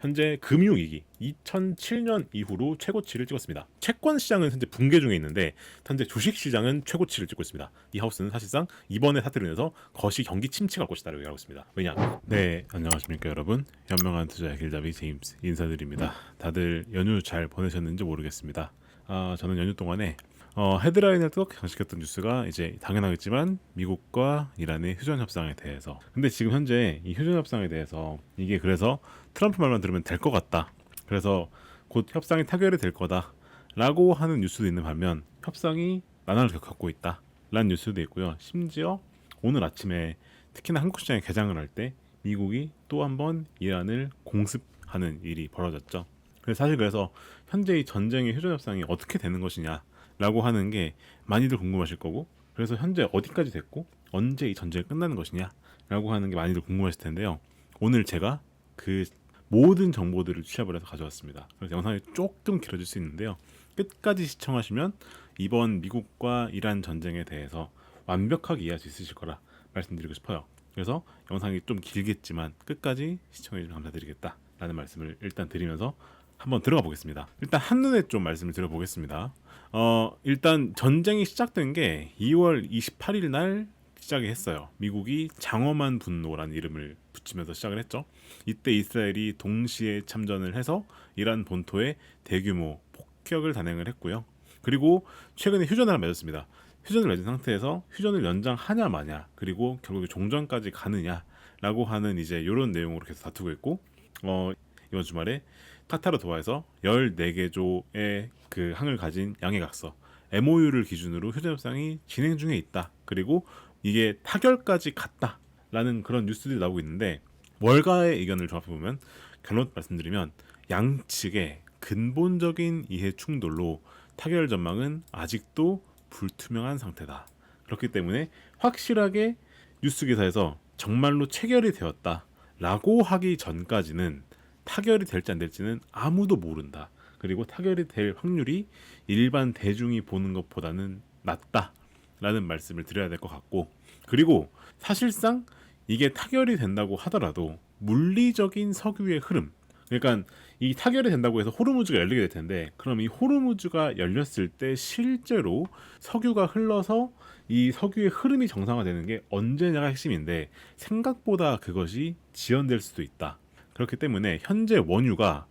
현재 금융위기 2007년 이후로 최고치를 찍었습니다. 채권 시장은 현재 붕괴 중에 있는데 현재 주식 시장은 최고치를 찍고 있습니다. 이 하우스는 사실상 이번의 사태로 인해서 거시 경기 침체가 올 것이다라고 얘기하고 있습니다. 왜냐? 네, 안녕하십니까 여러분. 현명한 투자의 길잡이 제임스 인사드립니다. 다들 연휴 잘 보내셨는지 모르겠습니다. 저는 연휴 동안에 헤드라인을 또 장식했던 뉴스가 이제 당연하겠지만 미국과 이란의 휴전 협상에 대해서. 근데 지금 현재 이 휴전 협상에 대해서 이게 그래서 트럼프 말만 들으면 될 것 같다. 그래서 곧 협상이 타결이 될 거다라고 하는 뉴스도 있는 반면 협상이 난항을 겪고 있다라는 뉴스도 있고요. 심지어 오늘 아침에 특히나 한국 시장에 개장을 할 때 미국이 또 한번 이란을 공습하는 일이 벌어졌죠. 그래서 현재 이 전쟁의 휴전 협상이 어떻게 되는 것이냐 라고 하는 게 많이들 궁금하실 거고, 그래서 현재 어디까지 됐고 언제 이 전쟁이 끝나는 것이냐 라고 하는 게 많이들 궁금하실 텐데요. 오늘 제가 그 모든 정보들을 취합을 해서 가져왔습니다. 그래서 영상이 조금 길어질 수 있는데요, 끝까지 시청하시면 이번 미국과 이란 전쟁에 대해서 완벽하게 이해할 수 있으실 거라 말씀드리고 싶어요. 그래서 영상이 좀 길겠지만 끝까지 시청해주시면 감사드리겠다 라는 말씀을 일단 드리면서 한번 들어가 보겠습니다. 일단 한눈에 좀 말씀을 드려보겠습니다. 일단 전쟁이 시작된 게 2월 28일 날 시작이 했어요. 미국이 장엄한 분노라는 이름을 붙이면서 시작을 했죠. 이때 이스라엘이 동시에 참전을 해서 이란 본토에 대규모 폭격을 단행을 했고요. 그리고 최근에 휴전을 맺었습니다. 휴전을 맺은 상태에서 휴전을 연장하냐 마냐, 그리고 결국에 종전까지 가느냐라고 하는 이제 이런 내용으로 계속 다투고 있고, 이번 주말에 카타르 도하에서 14개조의 그 항을 가진 양해각서 MOU를 기준으로 휴전 협상이 진행 중에 있다. 그리고 이게 타결까지 갔다라는 그런 뉴스들이 나오고 있는데, 월가의 의견을 종합해 보면 결론 말씀드리면 양측의 근본적인 이해 충돌로 타결 전망은 아직도 불투명한 상태다. 그렇기 때문에 확실하게 뉴스 기사에서 정말로 체결이 되었다라고 하기 전까지는 타결이 될지 안 될지는 아무도 모른다. 그리고 타결이 될 확률이 일반 대중이 보는 것보다는 낮다라는 말씀을 드려야 될 것 같고, 그리고 사실상 이게 타결이 된다고 하더라도 물리적인 석유의 흐름, 그러니까 이 타결이 된다고 해서 호르무즈가 열리게 될 텐데, 그럼 이 호르무즈가 열렸을 때 실제로 석유가 흘러서 이 석유의 흐름이 정상화되는 게 언제냐가 핵심인데 생각보다 그것이 지연될 수도 있다. 그렇기 때문에 현재 원유가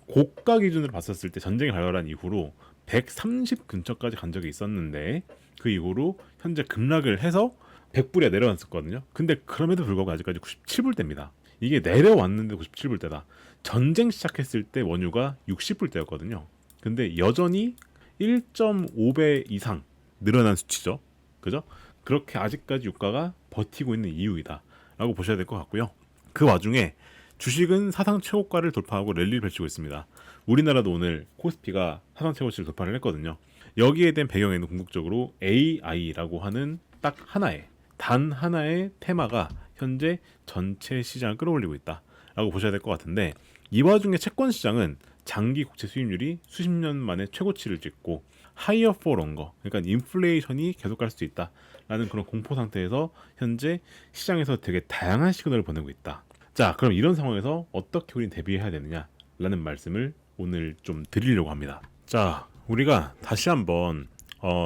고가 기준으로 봤었을 때 전쟁이 발발한 이후로 130 근처까지 간 적이 있었는데, 그 이후로 현재 급락을 해서 100불에 내려왔었거든요. 근데 그럼에도 불구하고 아직까지 97불대입니다. 이게 내려왔는데 97불대다. 전쟁 시작했을 때 원유가 60불대였거든요. 근데 여전히 1.5배 이상 늘어난 수치죠. 그죠? 그렇게 아직까지 유가가 버티고 있는 이유이다 라고 보셔야 될 것 같고요. 그 와중에 주식은 사상 최고가를 돌파하고 랠리를 펼치고 있습니다. 우리나라도 오늘 코스피가 사상 최고치를 돌파를 했거든요. 여기에 대한 배경에는 궁극적으로 AI라고 하는 단 하나의 테마가 현재 전체 시장을 끌어올리고 있다라고 보셔야 될 것 같은데, 이 와중에 채권 시장은 장기 국채 수익률이 수십 년 만에 최고치를 찍고 higher for longer, 그러니까 인플레이션이 계속 갈 수 있다라는 그런 공포 상태에서 현재 시장에서 되게 다양한 시그널을 보내고 있다. 자, 그럼 이런 상황에서 어떻게 우리는 대비해야 되느냐라는 말씀을 오늘 좀 드리려고 합니다. 자, 우리가 다시 한번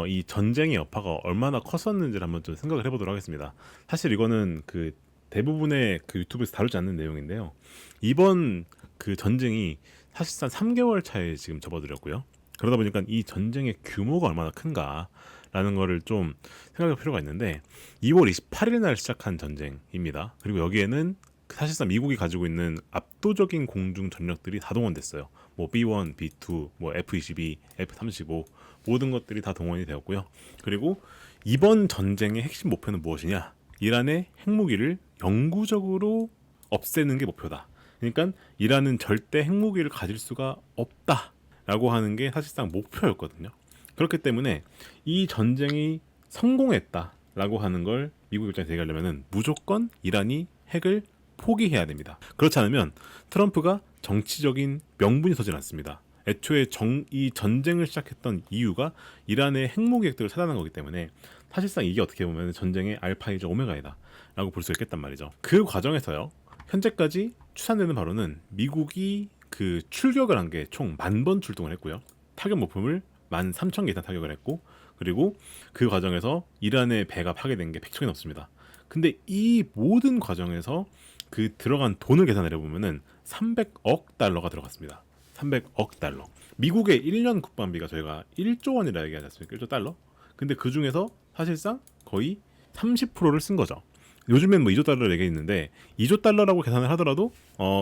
이 전쟁의 여파가 얼마나 컸었는지를 한번 좀 생각을 해보도록 하겠습니다. 사실 이거는 그 대부분의 그 유튜브에서 다루지 않는 내용인데요. 이번 그 전쟁이 사실상 3개월 차에 지금 접어들었고요. 그러다 보니까 이 전쟁의 규모가 얼마나 큰가라는 거를 좀 생각할 필요가 있는데, 2월 28일 날 시작한 전쟁입니다. 그리고 여기에는 사실상 미국이 가지고 있는 압도적인 공중 전력들이 다 동원됐어요. 뭐 B1, B2, 뭐 F-22, F-35 모든 것들이 다 동원이 되었고요. 그리고 이번 전쟁의 핵심 목표는 무엇이냐? 이란의 핵무기를 영구적으로 없애는 게 목표다. 그러니까 이란은 절대 핵무기를 가질 수가 없다라고 하는 게 사실상 목표였거든요. 그렇기 때문에 이 전쟁이 성공했다라고 하는 걸 미국 입장에서 얘기하려면 무조건 이란이 핵을 포기해야 됩니다. 그렇지 않으면 트럼프가 정치적인 명분이 서질 않습니다. 애초에 이 전쟁을 시작했던 이유가 이란의 핵무기 획득을 차단한 거기 때문에 사실상 이게 어떻게 보면 전쟁의 알파이자 오메가이다 라고 볼 수 있겠단 말이죠. 그 과정에서요, 현재까지 추산되는 바로는 미국이 그 출격을 한 게 총 10,000번 출동을 했고요. 타격 목표물 13,000개 이상 타격을 했고, 그리고 그 과정에서 이란의 배가 파괴된 게 100척이 넘습니다. 근데 이 모든 과정에서 그 들어간 돈을 계산해 보면은 300억 달러가 들어갔습니다. 300억 달러. 미국의 1년 국방비가 저희가 1조 원이라 얘기하지 않습니까? 1조 달러. 근데 그 중에서 사실상 거의 30%를 쓴 거죠. 요즘엔 뭐 2조 달러 얘기했는데 2조 달러라고 계산을 하더라도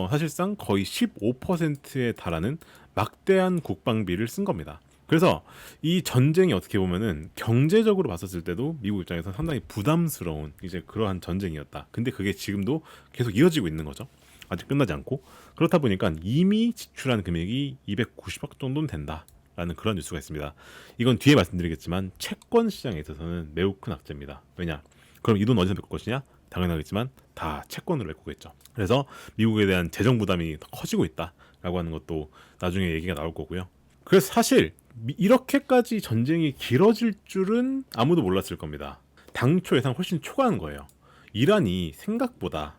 사실상 거의 15%에 달하는 막대한 국방비를 쓴 겁니다. 그래서 이 전쟁이 어떻게 보면은 경제적으로 봤었을 때도 미국 입장에서 상당히 부담스러운 이제 그러한 전쟁이었다. 근데 그게 지금도 계속 이어지고 있는 거죠. 아직 끝나지 않고. 그렇다 보니까 이미 지출한 금액이 290억 정도는 된다라는 그런 뉴스가 있습니다. 이건 뒤에 말씀드리겠지만 채권 시장에 있어서는 매우 큰 악재입니다. 왜냐? 그럼 이 돈 어디서 메꿀 것이냐? 당연하겠지만 다 채권으로 메꾸겠죠. 그래서 미국에 대한 재정 부담이 더 커지고 있다라고 하는 것도 나중에 얘기가 나올 거고요. 그래서 사실 이렇게까지 전쟁이 길어질 줄은 아무도 몰랐을 겁니다. 당초 예상 훨씬 초과한 거예요. 이란이 생각보다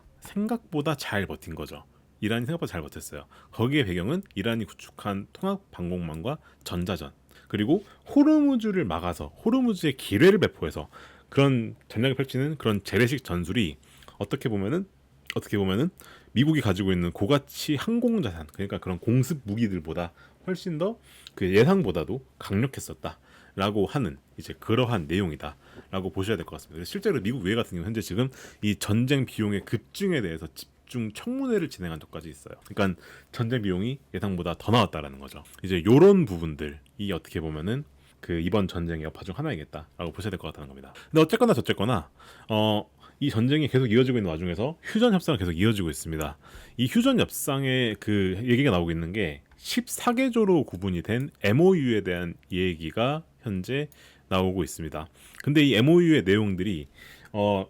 잘 버틴 거죠. 이란이 생각보다 잘 버텼어요. 거기에 배경은 이란이 구축한 통합 방공망과 전자전, 그리고 호르무즈를 막아서 호르무즈의 기뢰를 배포해서 그런 전략을 펼치는 그런 재래식 전술이 어떻게 보면은 미국이 가지고 있는 고가치 항공 자산, 그러니까 그런 공습 무기들보다 훨씬 더 그 예상보다도 강력했었다라고 하는 이제 그러한 내용이다라고 보셔야 될 것 같습니다. 실제로 미국 외 같은 경우 현재 지금 이 전쟁 비용의 급증에 대해서 집중 청문회를 진행한 적까지 있어요. 그러니까 전쟁 비용이 예상보다 더 나왔다라는 거죠. 이제 이런 부분들이 어떻게 보면은 그 이번 전쟁의 여파 중 하나이겠다라고 보셔야 될 것 같다는 겁니다. 근데 어쨌거나 저쨌거나 이 전쟁이 계속 이어지고 있는 와중에서 휴전 협상은 계속 이어지고 있습니다. 이 휴전 협상에 그 얘기가 나오고 있는 게 14개조로 구분이 된 MOU에 대한 얘기가 현재 나오고 있습니다. 근데 이 MOU의 내용들이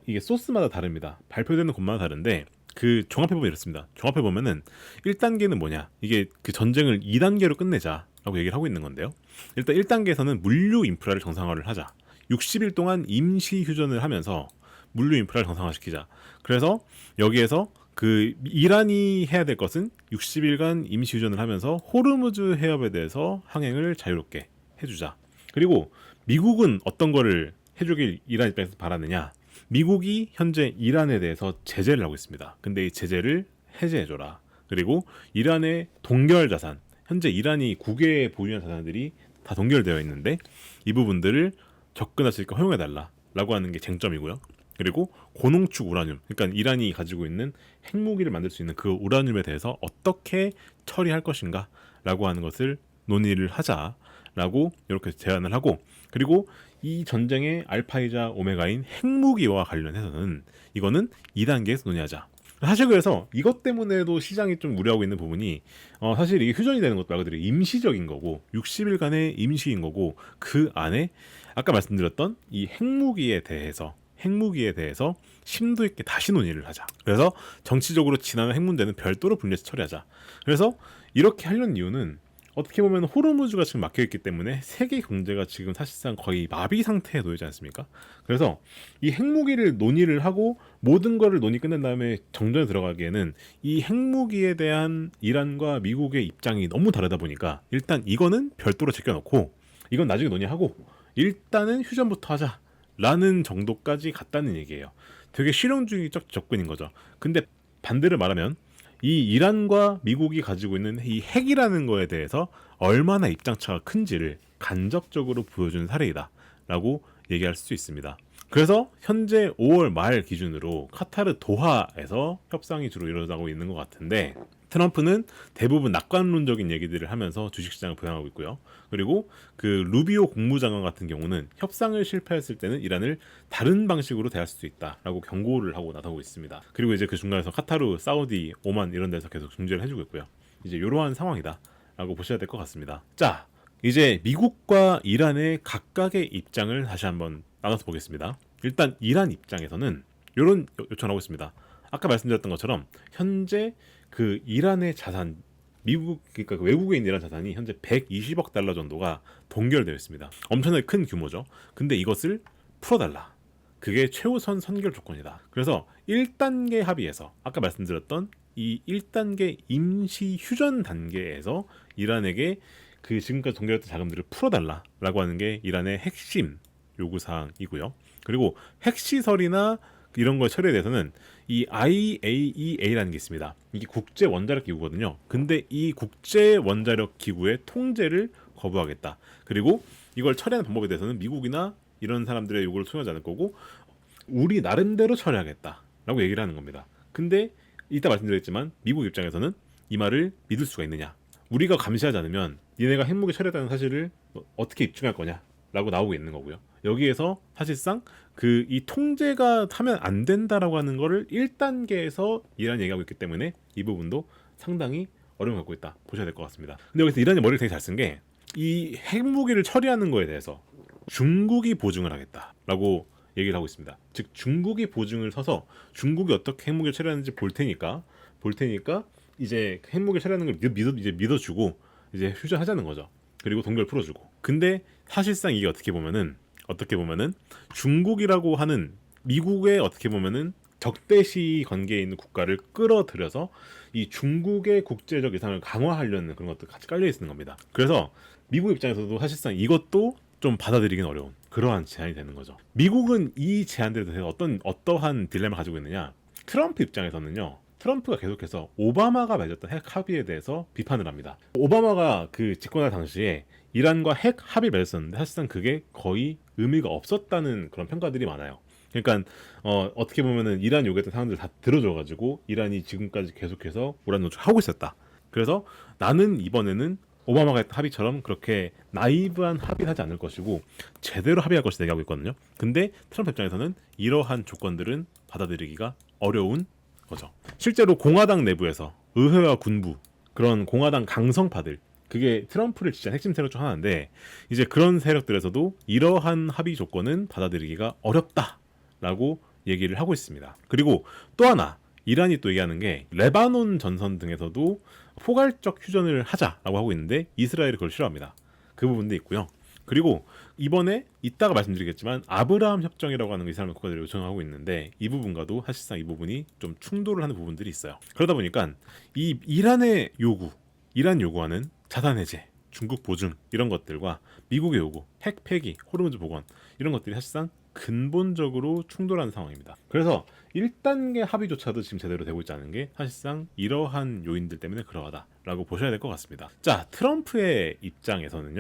이게 소스마다 다릅니다. 발표되는 곳마다 다른데 그 종합해보면 이렇습니다. 종합해보면은 1단계는 뭐냐? 이게 그 전쟁을 2단계로 끝내자라고 얘기를 하고 있는 건데요. 일단 1단계에서는 물류 인프라를 정상화를 하자. 60일 동안 임시 휴전을 하면서 물류 인프라를 정상화시키자. 그래서 여기에서 그 이란이 해야 될 것은 60일간 임시 휴전을 하면서 호르무즈 해협에 대해서 항행을 자유롭게 해주자. 그리고 미국은 어떤 거를 해주길 이란 입장에서 바라느냐? 미국이 현재 이란에 대해서 제재를 하고 있습니다. 근데 이 제재를 해제해줘라. 그리고 이란의 동결 자산, 현재 이란이 국외에 보유한 자산들이 다 동결되어 있는데 이 부분들을 접근할 수 있게 허용해달라라고 하는 게 쟁점이고요. 그리고 고농축 우라늄, 그러니까 이란이 가지고 있는 핵무기를 만들 수 있는 그 우라늄에 대해서 어떻게 처리할 것인가 라고 하는 것을 논의를 하자라고 이렇게 제안을 하고, 그리고 이 전쟁의 알파이자 오메가인 핵무기와 관련해서는 이거는 2단계에서 논의하자. 사실 그래서 이것 때문에도 시장이 좀 우려하고 있는 부분이 사실 이게 휴전이 되는 것도 말 그대로 임시적인 거고 60일간의 임시인 거고, 그 안에 아까 말씀드렸던 이 핵무기에 대해서 심도 있게 다시 논의를 하자. 그래서 정치적으로 지나는 핵 문제는 별도로 분리해서 처리하자. 그래서 이렇게 하려는 이유는 어떻게 보면 호르무즈가 지금 막혀있기 때문에 세계 경제가 지금 사실상 거의 마비 상태에 놓이지 않습니까? 그래서 이 핵무기를 논의를 하고 모든 거를 논의 끝낸 다음에 정전에 들어가기에는 이 핵무기에 대한 이란과 미국의 입장이 너무 다르다 보니까 일단 이거는 별도로 제껴놓고 이건 나중에 논의하고 일단은 휴전부터 하자 라는 정도까지 갔다는 얘기예요. 되게 실용주의적 접근인 거죠. 근데 반대로 말하면 이 이란과 미국이 가지고 있는 이 핵이라는 거에 대해서 얼마나 입장차가 큰지를 간접적으로 보여준 사례이다 라고 얘기할 수 있습니다. 그래서 현재 5월 말 기준으로 카타르 도하에서 협상이 주로 이루어지고 있는 것 같은데, 트럼프는 대부분 낙관론적인 얘기들을 하면서 주식시장을 부양하고 있고요. 그리고 그 루비오 국무장관 같은 경우는 협상을 실패했을 때는 이란을 다른 방식으로 대할 수도 있다라고 경고를 하고 나서고 있습니다. 그리고 이제 그 중간에서 카타르, 사우디, 오만 이런 데서 계속 중재를 해주고 있고요. 이제 이러한 상황이다라고 보셔야 될 것 같습니다. 자, 이제 미국과 이란의 각각의 입장을 다시 한번 나눠서 보겠습니다. 일단 이란 입장에서는 이런 요청을 하고 있습니다. 아까 말씀드렸던 것처럼 현재 그 이란의 자산, 미국, 그러니까 외국에 있는 이란 자산이 현재 120억 달러 정도가 동결되어 있습니다. 엄청나게 큰 규모죠. 근데 이것을 풀어달라. 그게 최우선 선결 조건이다. 그래서 1단계 합의에서 아까 말씀드렸던 이 1단계 임시 휴전 단계에서 이란에게 그 지금까지 동결했던 자금들을 풀어달라라고 하는 게 이란의 핵심 요구사항이고요. 그리고 핵시설이나 이런 걸 처리에 대해서는 이 IAEA라는 게 있습니다. 이게 국제 원자력 기구거든요. 근데 이 국제 원자력 기구의 통제를 거부하겠다. 그리고 이걸 처리하는 방법에 대해서는 미국이나 이런 사람들의 요구를 수용하지 않을 거고 우리 나름대로 처리하겠다라고 얘기를 하는 겁니다. 근데 이따 말씀드렸지만 미국 입장에서는 이 말을 믿을 수가 있느냐? 우리가 감시하지 않으면 니네가 핵무기 처리했다는 사실을 어떻게 입증할 거냐라고 나오고 있는 거고요. 여기에서 사실상 그 이 통제가 하면 안 된다라고 하는 거를 1단계에서 이란이 얘기하고 있기 때문에 이 부분도 상당히 어려움을 갖고 있다 보셔야 될 것 같습니다. 근데 여기서 이란이 머리를 되게 잘 쓴 게 이 핵무기를 처리하는 거에 대해서 중국이 보증을 하겠다라고 얘기를 하고 있습니다. 즉 중국이 보증을 서서 중국이 어떻게 핵무기를 처리하는지 볼 테니까 이제 핵무기를 처리하는 걸 믿어주고 이제 휴전하자는 거죠. 그리고 동결 풀어주고. 근데 사실상 이게 어떻게 보면은 중국이라고 하는 미국의 어떻게 보면은 적대시 관계에 있는 국가를 끌어들여서 이 중국의 국제적 위상을 강화하려는 그런 것도 같이 깔려 있는 겁니다. 그래서 미국 입장에서도 사실상 이것도 좀 받아들이긴 어려운 그러한 제안이 되는 거죠. 미국은 이 제안들에 대해서 어떠한 딜레마를 가지고 있느냐? 트럼프 입장에서는요. 트럼프가 계속해서 오바마가 맺었던 핵 합의에 대해서 비판을 합니다. 오바마가 그 집권할 당시에 이란과 핵 합의를 맺었었는데 사실상 그게 거의 의미가 없었다는 그런 평가들이 많아요. 그러니까 어떻게 보면은 이란 요구했던 사항들 다 들어줘가지고 이란이 지금까지 계속해서 우란 노출하고 있었다. 그래서 나는 이번에는 오바마가 했던 합의처럼 그렇게 나이브한 합의를 하지 않을 것이고 제대로 합의할 것이다 얘기하고 있거든요. 근데 트럼프 입장에서는 이러한 조건들은 받아들이기가 어려운 거죠. 실제로 공화당 내부에서 의회와 군부 그런 공화당 강성파들 그게 트럼프를 지지한 핵심 세력 중 하나인데 이제 그런 세력들에서도 이러한 합의 조건은 받아들이기가 어렵다라고 얘기를 하고 있습니다. 그리고 또 하나 이란이 또 얘기하는 게 레바논 전선 등에서도 포괄적 휴전을 하자라고 하고 있는데 이스라엘이 그걸 싫어합니다. 그 부분도 있고요. 그리고 이번에 이따가 말씀드리겠지만 아브라함 협정이라고 하는 이스라엘 국가들이 요청하고 있는데 이 부분과도 사실상 이 부분이 좀 충돌을 하는 부분들이 있어요. 그러다 보니까 이 이란의 요구, 이란 요구하는 자산 해제, 중국 보증 이런 것들과 미국의 요구, 핵 폐기, 호르무즈 복원 이런 것들이 사실상 근본적으로 충돌하는 상황입니다. 그래서 1단계 합의조차도 지금 제대로 되고 있지 않은 게 사실상 이러한 요인들 때문에 그러하다라고 보셔야 될 것 같습니다. 자, 트럼프의 입장에서는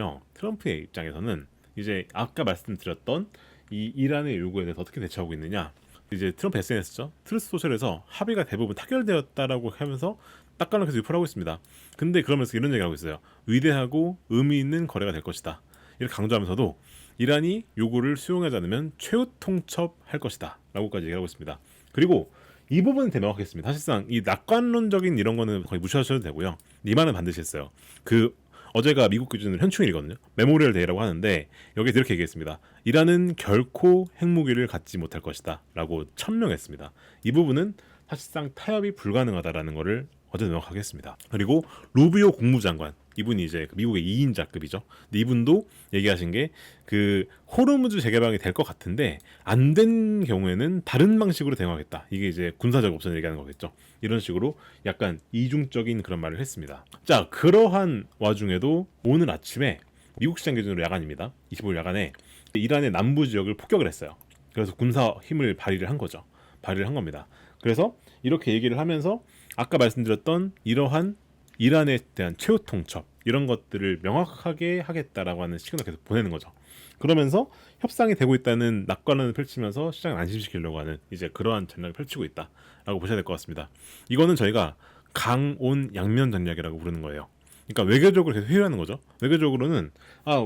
이제 아까 말씀드렸던 이 이란의 요구에 대해서 어떻게 대처하고 있느냐. 이제 트럼프 SNS죠. 트루스 소셜에서 합의가 대부분 타결되었다라고 하면서 딱깔나게 유포를 하고 있습니다. 근데 그러면서 이런 얘기를 하고 있어요. 위대하고 의미 있는 거래가 될 것이다. 이렇게 강조하면서도 이란이 요구를 수용하지 않으면 최후 통첩할 것이다 라고까지 얘기하고 있습니다. 그리고 이 부분은 대명확했습니다. 사실상 이 낙관론적인 이런 거는 거의 무시하셔도 되고요. 이 말은 반드시 했어요. 어제가 미국 기준으로 현충일이거든요. 메모리얼 데이라고 하는데 여기서 이렇게 얘기했습니다. 이란은 결코 핵무기를 갖지 못할 것이다 라고 천명했습니다. 이 부분은 사실상 타협이 불가능하다라는 것을 어제 명확하게 했습니다. 그리고 루비오 국무장관 이분이 이제 미국의 2인자급이죠. 근데 이분도 얘기하신 게 그 호르무즈 재개방이 될 것 같은데 안 된 경우에는 다른 방식으로 대응하겠다. 이게 이제 군사적 옵션을 얘기하는 거겠죠. 이런 식으로 약간 이중적인 그런 말을 했습니다. 자, 그러한 와중에도 오늘 아침에 미국 시장 기준으로 야간입니다. 25일 야간에 이란의 남부 지역을 폭격을 했어요. 그래서 군사 힘을 발휘를 한 거죠. 발휘를 한 겁니다. 그래서 이렇게 얘기를 하면서 아까 말씀드렸던 이러한 이란에 대한 최후 통첩 이런 것들을 명확하게 하겠다라고 하는 시그널을 계속 보내는 거죠. 그러면서 협상이 되고 있다는 낙관론을 펼치면서 시장을 안심시키려고 하는 이제 그러한 전략을 펼치고 있다라고 보셔야 될 것 같습니다. 이거는 저희가 강온 양면 전략이라고 부르는 거예요. 그러니까 외교적으로 계속 회유하는 거죠. 외교적으로는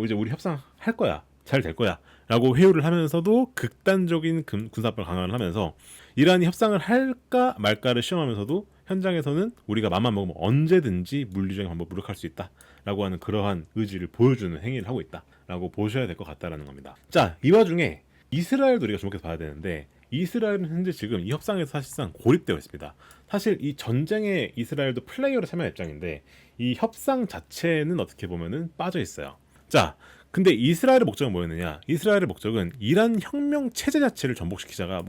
이제 우리 협상할 거야, 잘 될 거야 라고 회유를 하면서도 극단적인 군사합을 강화를 하면서 이란이 협상을 할까 말까를 시험하면서도 현장에서는 우리가 맘만 먹으면 언제든지 물리적인 방법을 무력할 수 있다라고 하는 그러한 의지를 보여주는 행위를 하고 있다라고 보셔야 될 것 같다라는 겁니다. 자, 이 와중에 이스라엘도 우리가 주목해서 봐야 되는데 이스라엘은 현재 지금 이 협상에서 사실상 고립되어 있습니다. 사실 이 전쟁에 이스라엘도 플레이어로 참여할 입장인데 이 협상 자체는 어떻게 보면은 빠져 있어요. 자, 근데 이스라엘의 목적은 뭐였느냐? 이스라엘의 목적은 이란 혁명 체제 자체를 전복시키자가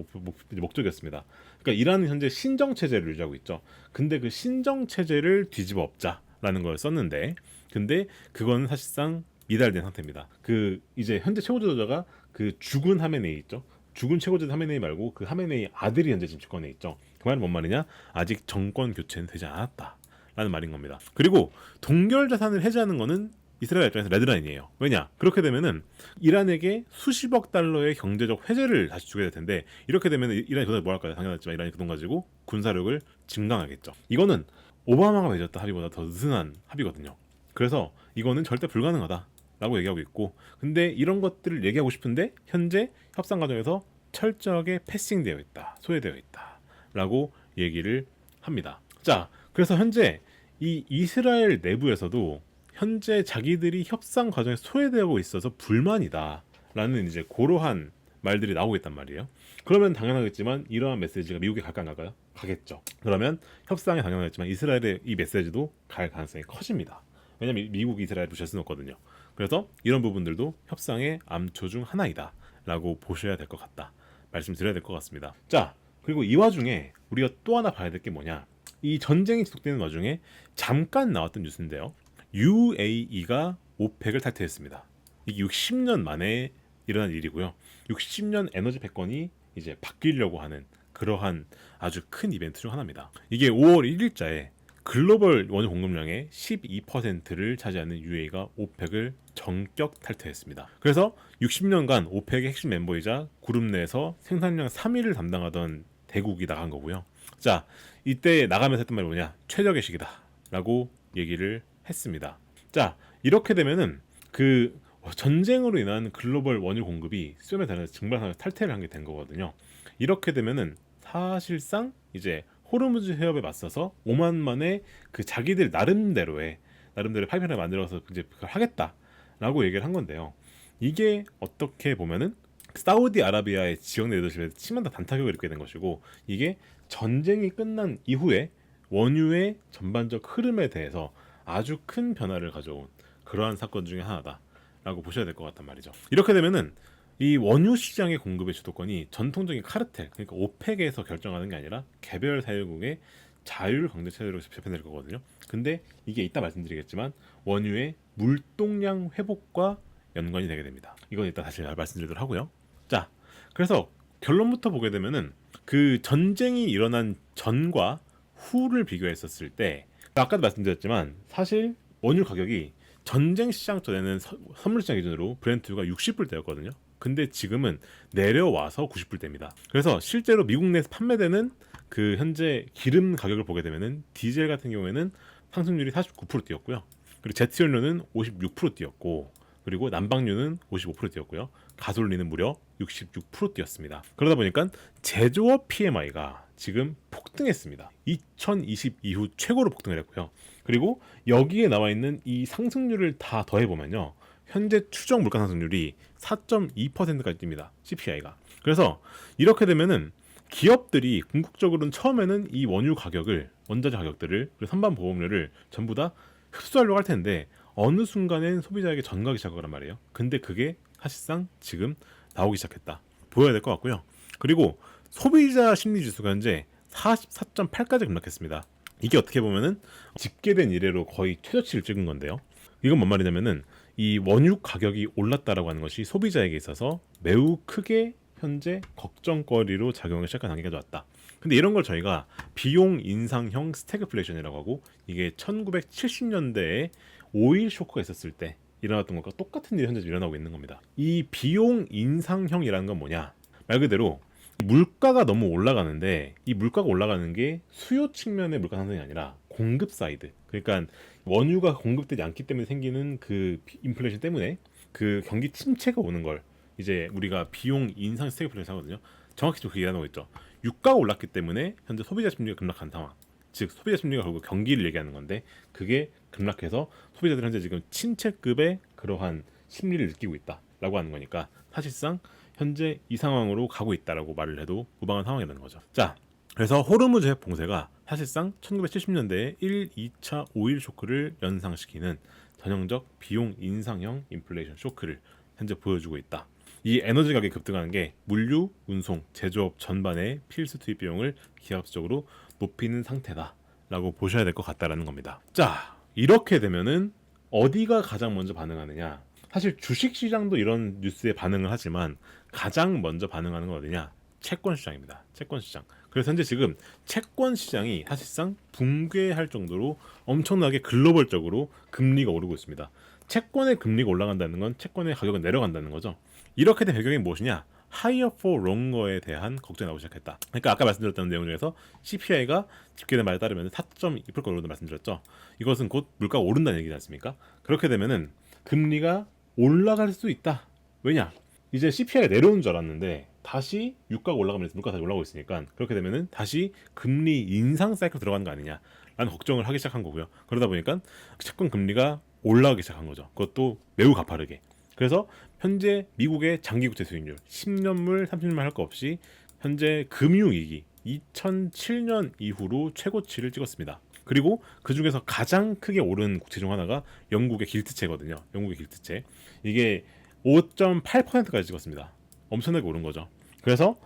목적이었습니다. 그러니까 이란은 현재 신정 체제를 유지하고 있죠. 근데 그 신정 체제를 뒤집어 엎자라는 걸 썼는데, 근데 그건 사실상 미달된 상태입니다. 그 이제 현재 최고 지도자가 그 죽은 하메네이 있죠. 죽은 최고 지도자 하메네이 말고 그 하메네이 아들이 현재 지금 집권에 있죠. 그 말은 뭔 말이냐? 아직 정권 교체는 되지 않았다라는 말인 겁니다. 그리고 동결 자산을 해제하는 거는 이스라엘 입장에서 레드라인이에요. 왜냐? 그렇게 되면은 이란에게 수십억 달러의 경제적 회제를 다시 주게 될 텐데, 이렇게 되면 이란이 그동안 뭐 할까요? 당연하지만 이란이 그돈 가지고 군사력을 증강하겠죠. 이거는 오바마가 맺었던 합의보다 더 느슨한 합의거든요. 그래서 이거는 절대 불가능하다라고 얘기하고 있고, 근데 이런 것들을 얘기하고 싶은데 현재 협상 과정에서 철저하게 패싱되어 있다, 소외되어 있다라고 얘기를 합니다. 자, 그래서 현재 이 이스라엘 내부에서도 현재 자기들이 협상 과정에 소외되고 있어서 불만이다라는 이제 그러한 말들이 나오고 있단 말이에요. 그러면 당연하겠지만 이러한 메시지가 미국에 갈까 안 갈까요? 가겠죠. 그러면 협상에 당연하겠지만 이스라엘의 이 메시지도 갈 가능성이 커집니다. 왜냐하면 미국이 이스라엘을 무시할 수는 없거든요. 그래서 이런 부분들도 협상의 암초 중 하나이다라고 보셔야 될 것 같다, 말씀드려야 될 것 같습니다. 자, 그리고 이 와중에 우리가 또 하나 봐야 될 게 뭐냐, 이 전쟁이 지속되는 와중에 잠깐 나왔던 뉴스인데요, UAE가 오펙을 탈퇴했습니다. 이게 60년 만에 일어난 일이고요. 60년 에너지 패권이 이제 바뀌려고 하는 그러한 아주 큰 이벤트 중 하나입니다. 이게 5월 1일자에 글로벌 원유 공급량의 12%를 차지하는 UAE가 오펙을 전격 탈퇴했습니다. 그래서 60년간 오펙의 핵심 멤버이자 그룹 내에서 생산량 3위를 담당하던 대국이 나간 거고요. 자, 이때 나가면서 했던 말이 뭐냐? 최적의 시기다 라고 얘기를 했습니다. 자, 이렇게 되면은 그 전쟁으로 인한 글로벌 원유 공급이 수렴에 달해서 증발하면서 탈퇴를 한 게 된 거거든요. 이렇게 되면은 사실상 이제 호르무즈 해협에 맞서서 오만만의 그 자기들 나름대로의 파이프라인을 만들어서 이제 그걸 하겠다라고 얘기를 한 건데요. 이게 어떻게 보면은 사우디아라비아의 지역 내 리더십에 심한 단타격을 입게 된 것이고, 이게 전쟁이 끝난 이후에 원유의 전반적 흐름에 대해서 아주 큰 변화를 가져온 그러한 사건 중에 하나다라고 보셔야 될 것 같단 말이죠. 이렇게 되면은 이 원유 시장의 공급의 주도권이 전통적인 카르텔, 그러니까 오펙에서 결정하는 게 아니라 개별産油국의 자율 경제 체제로 재편될 거거든요. 근데 이게 이따 말씀드리겠지만 원유의 물동량 회복과 연관이 되게 됩니다. 이건 이따 다시 말씀드리도록 하고요. 자, 그래서 결론부터 보게 되면은 그 전쟁이 일어난 전과 후를 비교했었을 때, 아까도 말씀드렸지만 사실 원유 가격이 전쟁 시장 전에는 선물 시장 기준으로 브렌트가 60불대였거든요. 근데 지금은 내려와서 90불대입니다. 그래서 실제로 미국 내에서 판매되는 그 현재 기름 가격을 보게 되면은 디젤 같은 경우에는 상승률이 49% 뛰었고요. 그리고 제트연료는 56% 뛰었고, 그리고 난방유는 55% 뛰었고요. 가솔린은 무려 66% 뛰었습니다. 그러다 보니까 제조업 PMI가 지금 폭등했습니다. 2020 이후 최고로 폭등을 했고요. 그리고 여기에 나와 있는 이 상승률을 다 더해보면요, 현재 추정 물가 상승률이 4.2%까지 뜁니다. CPI가. 그래서 이렇게 되면은 기업들이 궁극적으로는 처음에는 이 원유 가격을, 원자재 가격들을, 그리고 선반 보험료를 전부 다 흡수하려고 할 텐데 어느 순간엔 소비자에게 전가하기 시작할 거란 말이에요. 근데 그게 사실상 지금 나오기 시작했다, 보여야 될 것 같고요. 그리고 소비자 심리 지수가 현재 44.8까지 급락했습니다. 이게 어떻게 보면은 집계된 이래로 거의 최저치를 찍은 건데요. 이건 뭔 말이냐면은 이 원유 가격이 올랐다라고 하는 것이 소비자에게 있어서 매우 크게 현재 걱정거리로 작용을 시작한 단계가 왔다. 근데 이런 걸 저희가 비용 인상형 스태그플레이션이라고 하고, 이게 1970년대에 오일 쇼크가 있었을 때 일어났던 것과 똑같은 일이 현재 일어나고 있는 겁니다. 이 비용 인상형이라는 건 뭐냐? 말 그대로 물가가 너무 올라가는데, 이 물가가 올라가는 게 수요 측면의 물가 상승이 아니라 공급 사이드, 그러니까 원유가 공급되지 않기 때문에 생기는 그 인플레이션 때문에 그 경기 침체가 오는 걸 이제 우리가 비용 인상 스태그플레이션 하거든요. 정확히 그렇게 일어나고 있죠. 유가가 올랐기 때문에 현재 소비자 심리가 급락한 상황, 즉 소비자 심리가 결국 경기를 얘기하는 건데, 그게 급락해서 소비자들은 현재 지금 침체급의 그러한 심리를 느끼고 있다라고 하는 거니까 사실상 현재 이 상황으로 가고 있다라고 말을 해도 무방한 상황이라는 거죠. 자, 그래서 호르무즈 해협 봉쇄가 사실상 1970년대에 1, 2차 오일 쇼크를 연상시키는 전형적 비용 인상형 인플레이션 쇼크를 현재 보여주고 있다. 이 에너지 가격이 급등하는 게 물류, 운송, 제조업 전반의 필수 투입 비용을 기하급수적으로 높이는 상태다라고 보셔야 될 것 같다라는 겁니다. 자, 이렇게 되면은 어디가 가장 먼저 반응하느냐? 사실 주식 시장도 이런 뉴스에 반응을 하지만 가장 먼저 반응하는 건 어디냐? 채권 시장입니다. 채권 시장. 그래서 현재 지금 채권 시장이 사실상 붕괴할 정도로 엄청나게 글로벌적으로 금리가 오르고 있습니다. 채권의 금리가 올라간다는 건 채권의 가격은 내려간다는 거죠. 이렇게 된 배경이 무엇이냐? higher for longer에 대한 걱정이 나오기 시작했다. 그러니까 아까 말씀드렸던 내용 중에서 CPI가 집계된 말에 따르면 4.2% 오른다 말씀드렸죠. 이것은 곧 물가가 오른다는 얘기지 않습니까? 그렇게 되면은 금리가 올라갈 수 있다. 왜냐? 이제 CPI가 내려오는 줄 알았는데 다시 유가가 올라가면서 물가가 다시 올라오고 있으니까 그렇게 되면은 다시 금리 인상 사이클 들어가는 거 아니냐라는 걱정을 하기 시작한 거고요. 그러다 보니까 채권 금리가 올라가기 시작한 거죠. 그것도 매우 가파르게. 그래서 현재 미국의 장기국채 수익률 10년물, 30년물 할 거 없이 현재 금융위기 2007년 이후로 최고치를 찍었습니다. 그리고 그 중에서 가장 크게 오른 국채 중 하나가 영국의 길트채거든요. 영국의 길트채. 이게 5.8%까지 찍었습니다. 엄청나게 오른 거죠. 그래서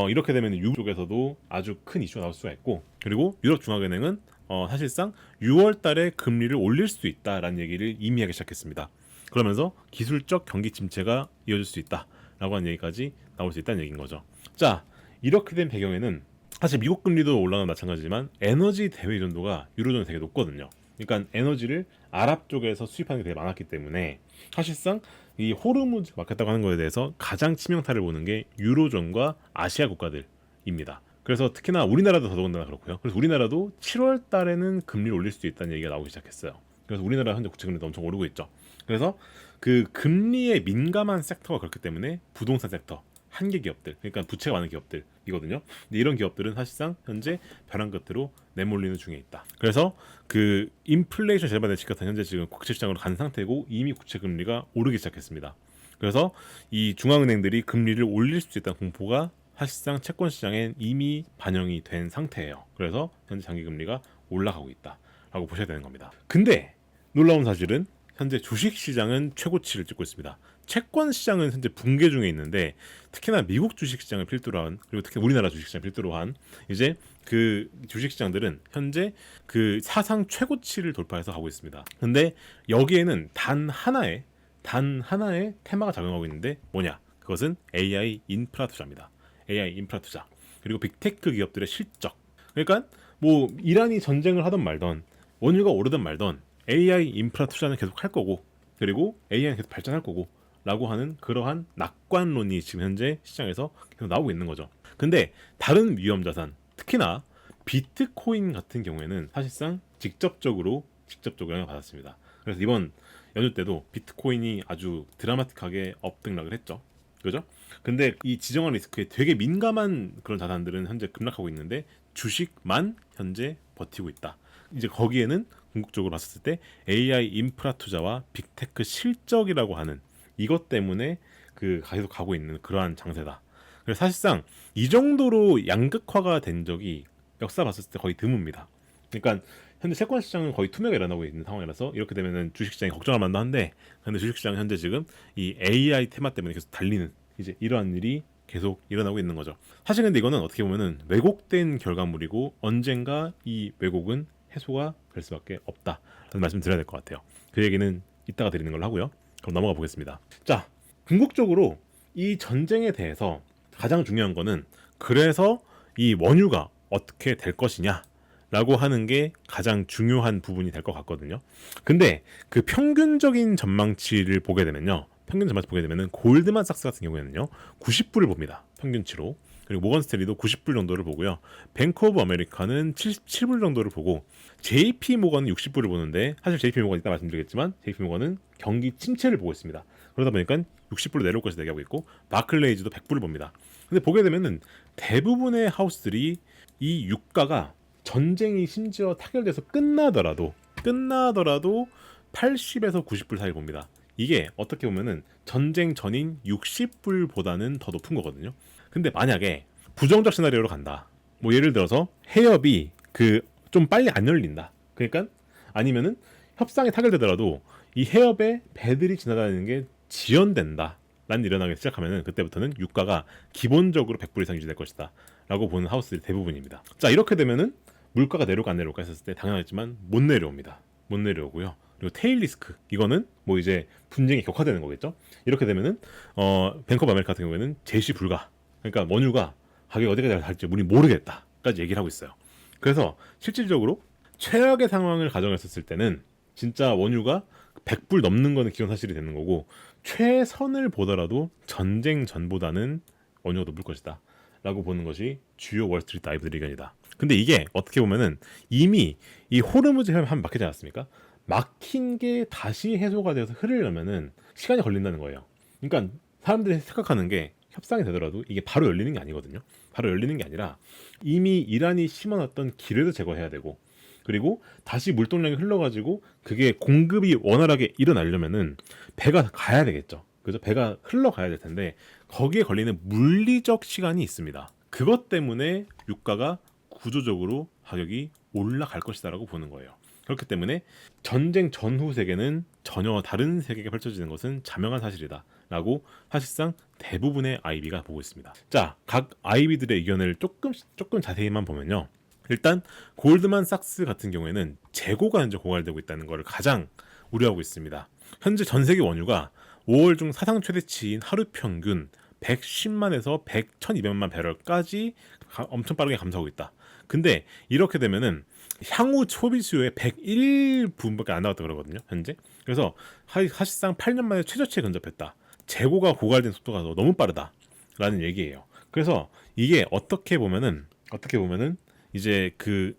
이렇게 되면 유럽 쪽에서도 아주 큰 이슈가 나올 수가 있고, 그리고 유럽 중앙은행은 사실상 6월 달에 금리를 올릴 수 있다라는 얘기를 이미 하기 시작했습니다. 그러면서 기술적 경기 침체가 이어질 수 있다라고 하는 얘기까지 나올 수 있다는 얘기인 거죠. 자, 이렇게 된 배경에는 사실 미국 금리도 올라가는 마찬가지지만 에너지 대외 의존도가 유로존에 되게 높거든요. 그러니까 에너지를 아랍 쪽에서 수입하는 게 되게 많았기 때문에 사실상 이 호르무즈 막혔다고 하는 거에 대해서 가장 치명타를 보는 게 유로존과 아시아 국가들입니다. 그래서 특히나 우리나라도 더더군다나 그렇고요. 그래서 우리나라도 7월 달에는 금리를 올릴 수도 있다는 얘기가 나오기 시작했어요. 그래서 우리나라 현재 국채 금리도 엄청 오르고 있죠. 그래서 그 금리에 민감한 섹터가 그렇기 때문에 부동산 섹터, 한계 기업들, 그러니까 부채가 많은 기업들이거든요. 근데 이런 기업들은 사실상 현재 벼랑 끝으로 내몰리는 중에 있다. 그래서 그 인플레이션 제반에 지켰던 현재 지금 국채 시장으로 간 상태고 이미 국채 금리가 오르기 시작했습니다. 그래서 이 중앙은행들이 금리를 올릴 수 있다는 공포가 사실상 채권 시장엔 이미 반영이 된 상태예요. 그래서 현재 장기 금리가 올라가고 있다라고 보셔야 되는 겁니다. 근데 놀라운 사실은 현재 주식 시장은 최고치를 찍고 있습니다. 채권 시장은 현재 붕괴 중에 있는데 특히나 미국 주식 시장을 필두로 한, 그리고 특히 우리나라 주식 시장을 필두로 한 이제 그 주식 시장들은 현재 그 사상 최고치를 돌파해서 가고 있습니다. 근데 여기에는 단 하나의 테마가 작용하고 있는데 뭐냐? 그것은 AI 인프라 투자입니다. AI 인프라 투자. 그리고 빅테크 기업들의 실적. 그러니까 뭐 이란이 전쟁을 하던 말던 원유가 오르든 말던 AI 인프라 투자는 계속 할 거고, 그리고 AI는 계속 발전할 거고 라고 하는 그러한 낙관론이 지금 현재 시장에서 계속 나오고 있는 거죠. 근데 다른 위험 자산, 특히나 비트코인 같은 경우에는 사실상 직접적으로 영향을 받았습니다. 그래서 이번 연휴 때도 비트코인이 아주 드라마틱하게 업등락을 했죠. 그죠? 근데 이 지정한 리스크에 되게 민감한 그런 자산들은 현재 급락하고 있는데 주식만 현재 버티고 있다. 이제 거기에는 궁극적으로 봤을 때 AI 인프라 투자와 빅테크 실적이라고 하는 이것 때문에 그 계속 가고 있는 그러한 장세다. 그래서 사실상 이 정도로 양극화가 된 적이 역사 봤을 때 거의 드뭅니다. 그러니까 현재 채권 시장은 거의 투명하게 일어나고 있는 상황이라서 이렇게 되면은 주식 시장이 걱정할 만도 한데, 근데 주식 시장은 현재 지금 이 AI 테마 때문에 계속 달리는 이제 이러한 일이 계속 일어나고 있는 거죠. 사실 근데 이거는 어떻게 보면은 왜곡된 결과물이고 언젠가 이 왜곡은 해소가 될 수밖에 없다라는 말씀 드려야 될 것 같아요. 그 얘기는 이따가 드리는 걸로 하고요. 그럼 넘어가 보겠습니다. 자, 궁극적으로 이 전쟁에 대해서 가장 중요한 거는 그래서 이 원유가 어떻게 될 것이냐 라고 하는 게 가장 중요한 부분이 될 것 같거든요. 근데 그 평균적인 전망치를 보게 되면요, 골드만삭스 같은 경우에는요 90불을 봅니다. 평균치로. 그리고 모건 스탠리도 90불 정도를 보고요. 뱅크 오브 아메리카는 77불 정도를 보고 JP 모건은 60불을 보는데, 사실 JP 모건 이따 말씀드리겠지만 JP 모건은 경기 침체를 보고 있습니다. 그러다 보니까 60불로 내려올 것을 얘기하고 있고 바클레이즈도 100불을 봅니다. 근데 보게 되면은 대부분의 하우스들이 이 유가가 전쟁이 심지어 타결돼서 끝나더라도 80에서 90불 사이를 봅니다. 이게 어떻게 보면은 전쟁 전인 60불보다는 더 높은 거거든요. 근데 만약에 부정적 시나리오로 간다. 뭐 예를 들어서 해협이 그 좀 빨리 안 열린다. 그러니까 아니면은 협상이 타결되더라도 이 해협에 배들이 지나다니는 게 지연된다. 라는 일이 일어나기 시작하면은 그때부터는 유가가 기본적으로 100불 이상 유지될 것이다. 라고 보는 하우스들이 대부분입니다. 자, 이렇게 되면은 물가가 내려올까 안 내려올까 했었을 때 당연하지만 못 내려옵니다. 못 내려오고요. 그리고 테일 리스크, 이거는 뭐 이제 분쟁이 격화되는 거겠죠. 이렇게 되면은 뱅크 오브 아메리카 같은 경우에는 제시 불가. 그러니까 원유가 가격이 어디까지 갈지 우리 모르겠다까지 얘기를 하고 있어요. 그래서 실질적으로 최악의 상황을 가정했었을 때는 진짜 원유가 100불 넘는 거는 기본 사실이 되는 거고, 최선을 보더라도 전쟁 전보다는 원유가 높을 것이다 라고 보는 것이 주요 월스트리트 아이브들의 의견이다. 근데 이게 어떻게 보면은 이미 이 호르무즈 해협이 한 막히지 않았습니까? 막힌 게 다시 해소가 되어서 흐르려면은 시간이 걸린다는 거예요. 그러니까 사람들이 생각하는 게 협상이 되더라도 이게 바로 열리는 게 아니거든요. 바로 열리는 게 아니라 이미 이란이 심어놨던 기뢰도 제거해야 되고, 그리고 다시 물동량이 흘러가지고 그게 공급이 원활하게 일어나려면은 배가 가야 되겠죠. 그래서 배가 흘러가야 될 텐데 거기에 걸리는 물리적 시간이 있습니다. 그것 때문에 유가가 구조적으로 가격이 올라갈 것이다라고 보는 거예요. 그렇기 때문에 전쟁 전후 세계는 전혀 다른 세계가 펼쳐지는 것은 자명한 사실이다 라고 사실상 대부분의 IB가 보고 있습니다. 자, 각 IB들의 의견을 조금 자세히만 보면요, 일단 골드만삭스 같은 경우에는 재고가 현재 고갈되고 있다는 것을 가장 우려하고 있습니다. 현재 전 세계 원유가 5월 중 사상 최대치인 하루 평균 110만에서 100,200만 배럴까지 엄청 빠르게 감소하고 있다. 근데 이렇게 되면은 향후 소비 수요의 101분밖에 안 나왔다 그러거든요, 현재. 그래서 사실상 8년 만에 최저치에 근접했다. 재고가 고갈된 속도가 너무 빠르다라는 얘기예요. 그래서 이게 어떻게 보면은 이제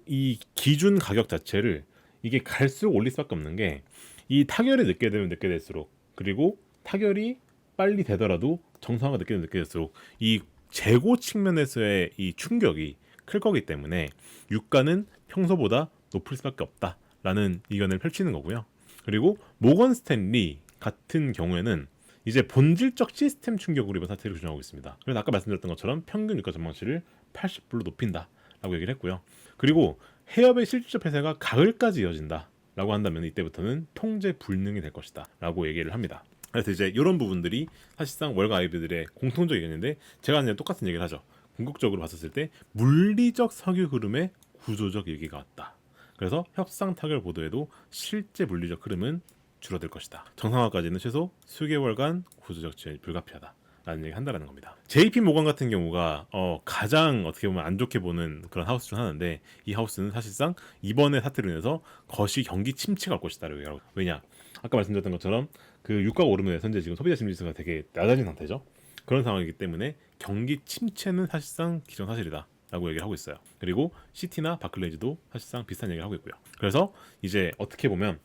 이 기준 가격 자체를 이게 갈수록 올릴 수밖에 없는 게, 이 타결이 늦게 되면 늦게 될수록, 그리고 타결이 빨리 되더라도 정상화가 늦게 되면 늦게 될수록 이 재고 측면에서의 이 충격이 클 거기 때문에 유가는 평소보다 높을 수밖에 없다라는 의견을 펼치는 거고요. 그리고 모건 스탠리 같은 경우에는 이제 본질적 시스템 충격으로 이번 사태를 규정하고 있습니다. 그래서 아까 말씀드렸던 것처럼 평균 유가 전망치를 80불로 높인다 라고 얘기를 했고요. 그리고 해협의 실질적 폐쇄가 가을까지 이어진다 라고 한다면 이때부터는 통제 불능이 될 것이다 라고 얘기를 합니다. 그래서 이제 이런 부분들이 사실상 월가 아이비들의 공통적 의견인데, 제가 그냥 똑같은 얘기를 하죠. 궁극적으로 봤었을 때 물리적 석유 흐름의 구조적 얘기가 왔다. 그래서 협상 타결 보도에도 실제 물리적 흐름은 줄어들 것이다. 정상화까지는 최소 수개월간 구조적 지연이 불가피하다 라는 얘기 한다라는 겁니다. JP 모건 같은 경우가 가장 어떻게 보면 안 좋게 보는 그런 하우스 중 하나인데, 이 하우스는 사실상 이번에 사태로 인해서 거시 경기 침체가 올 것이다 라고 얘기하고, 왜냐, 아까 말씀드렸던 것처럼 그 유가가 오르면서 현재 지금 소비자 심리 지수가 되게 낮아진 상태죠. 그런 상황이기 때문에 경기 침체는 사실상 기정사실이다 라고 얘기를 하고 있어요. 그리고 시티나 바클레이즈도 사실상 비슷한 얘기를 하고 있고요. 그래서 이제 어떻게 보면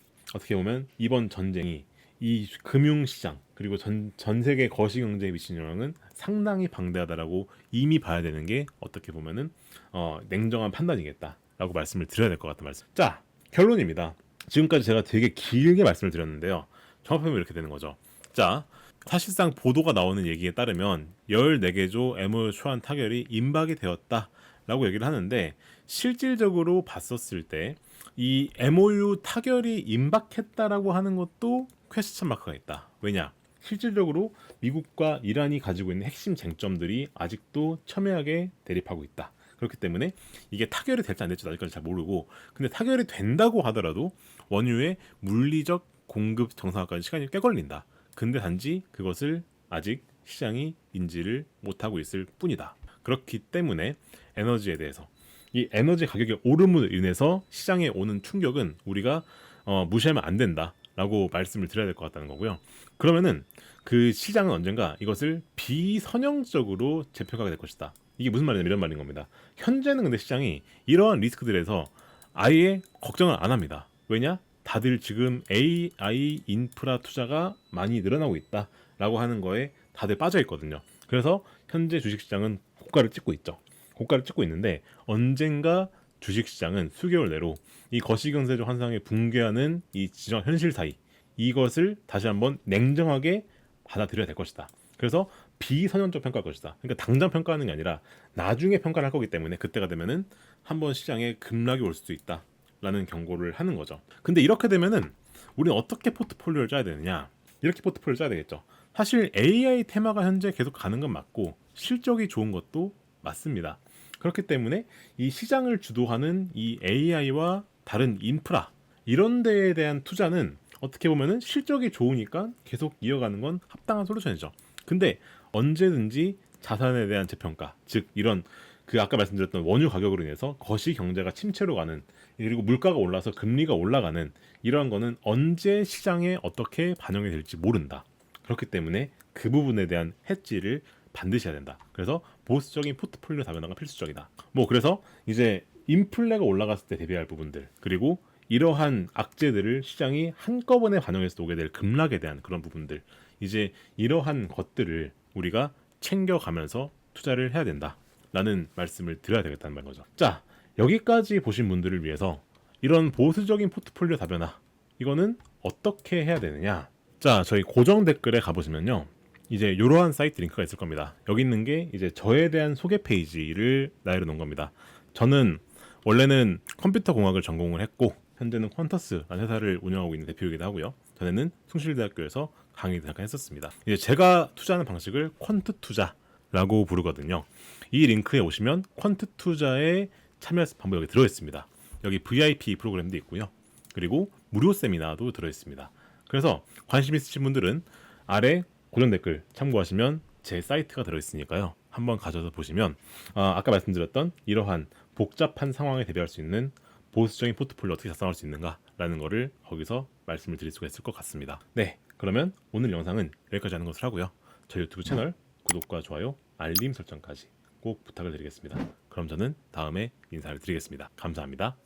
이번 전쟁이 이 금융시장 그리고 전 세계 거시경제에 미치는 영향은 상당히 방대하다라고 이미 봐야 되는 게 어떻게 보면은 냉정한 판단이겠다라고 말씀을 드려야 될 것 같은 말씀. 자, 결론입니다. 지금까지 제가 되게 길게 말씀을 드렸는데요, 종합해보면 이렇게 되는 거죠. 자, 사실상 보도가 나오는 얘기에 따르면 14개조 MOU 초안 타결이 임박이 되었다라고 얘기를 하는데, 실질적으로 봤었을 때 이 MOU 타결이 임박했다라고 하는 것도 퀘스천 마크가 있다. 왜냐? 실질적으로 미국과 이란이 가지고 있는 핵심 쟁점들이 아직도 첨예하게 대립하고 있다. 그렇기 때문에 이게 타결이 될지 안 될지 아직까지 잘 모르고, 근데 타결이 된다고 하더라도 원유의 물리적 공급 정상화까지 시간이 꽤 걸린다. 근데 단지 그것을 아직 시장이 인지를 못하고 있을 뿐이다. 그렇기 때문에 에너지에 대해서, 이 에너지 가격의 오름으로 인해서 시장에 오는 충격은 우리가 무시하면 안 된다라고 말씀을 드려야 될 것 같다는 거고요. 그러면은 그 시장은 언젠가 이것을 비선형적으로 재평가가 될 것이다. 이게 무슨 말이냐면 이런 말인 겁니다. 현재는 근데 시장이 이러한 리스크들에서 아예 걱정을 안 합니다. 왜냐? 다들 지금 AI 인프라 투자가 많이 늘어나고 있다라고 하는 거에 다들 빠져 있거든요. 그래서 현재 주식시장은 고가를 찍고 있죠. 고가를 찍고 있는데 언젠가 주식시장은 수개월 내로 이 거시경제적 환상에 붕괴하는 이 지정 현실 사이, 이것을 다시 한번 냉정하게 받아들여야 될 것이다. 그래서 비선형적 평가할 것이다. 그러니까 당장 평가하는 게 아니라 나중에 평가를 할 거기 때문에 그때가 되면은 한번 시장에 급락이 올 수도 있다라는 경고를 하는 거죠. 근데 이렇게 되면은 우리는 어떻게 포트폴리오를 짜야 되느냐? 이렇게 포트폴리오를 짜야 되겠죠. 사실 AI 테마가 현재 계속 가는 건 맞고 실적이 좋은 것도 맞습니다. 그렇기 때문에 이 시장을 주도하는 이 AI와 다른 인프라 이런 데에 대한 투자는 어떻게 보면은 실적이 좋으니까 계속 이어가는 건 합당한 솔루션이죠. 근데 언제든지 자산에 대한 재평가, 즉 이런 그 아까 말씀드렸던 원유 가격으로 인해서 거시 경제가 침체로 가는, 그리고 물가가 올라서 금리가 올라가는 이러한 거는 언제 시장에 어떻게 반영이 될지 모른다. 그렇기 때문에 그 부분에 대한 해지를 반드시 해야 된다. 그래서 보수적인 포트폴리오 다변화가 필수적이다. 뭐 그래서 이제 인플레가 올라갔을 때 대비할 부분들, 그리고 이러한 악재들을 시장이 한꺼번에 반영해서 오게 될 급락에 대한 그런 부분들, 이제 이러한 것들을 우리가 챙겨가면서 투자를 해야 된다라는 말씀을 드려야 되겠다는 말인 거죠. 자, 여기까지 보신 분들을 위해서 이런 보수적인 포트폴리오 다변화, 이거는 어떻게 해야 되느냐? 자, 저희 고정 댓글에 가보시면요, 이제 이러한 사이트 링크가 있을 겁니다. 여기 있는 게 이제 저에 대한 소개 페이지를 나열해 놓은 겁니다. 저는 원래는 컴퓨터 공학을 전공을 했고 현재는 퀀터스라는 회사를 운영하고 있는 대표이기도 하고요. 전에는 숭실대학교에서 강의도 잠깐 했었습니다. 이제 제가 투자하는 방식을 퀀트 투자라고 부르거든요. 이 링크에 오시면 퀀트 투자에 참여 방법이 여기 들어있습니다. 여기 VIP 프로그램도 있고요. 그리고 무료 세미나도 들어있습니다. 그래서 관심 있으신 분들은 아래 고정 댓글 참고하시면 제 사이트가 들어있으니까요. 한번 가셔서 보시면 아까 말씀드렸던 이러한 복잡한 상황에 대비할 수 있는 보수적인 포트폴리오 어떻게 작성할 수 있는가라는 거를 거기서 말씀을 드릴 수가 있을 것 같습니다. 네, 그러면 오늘 영상은 여기까지 하는 것으로 하고요. 저희 유튜브 채널 구독과 좋아요, 알림 설정까지 꼭 부탁을 드리겠습니다. 그럼 저는 다음에 인사를 드리겠습니다. 감사합니다.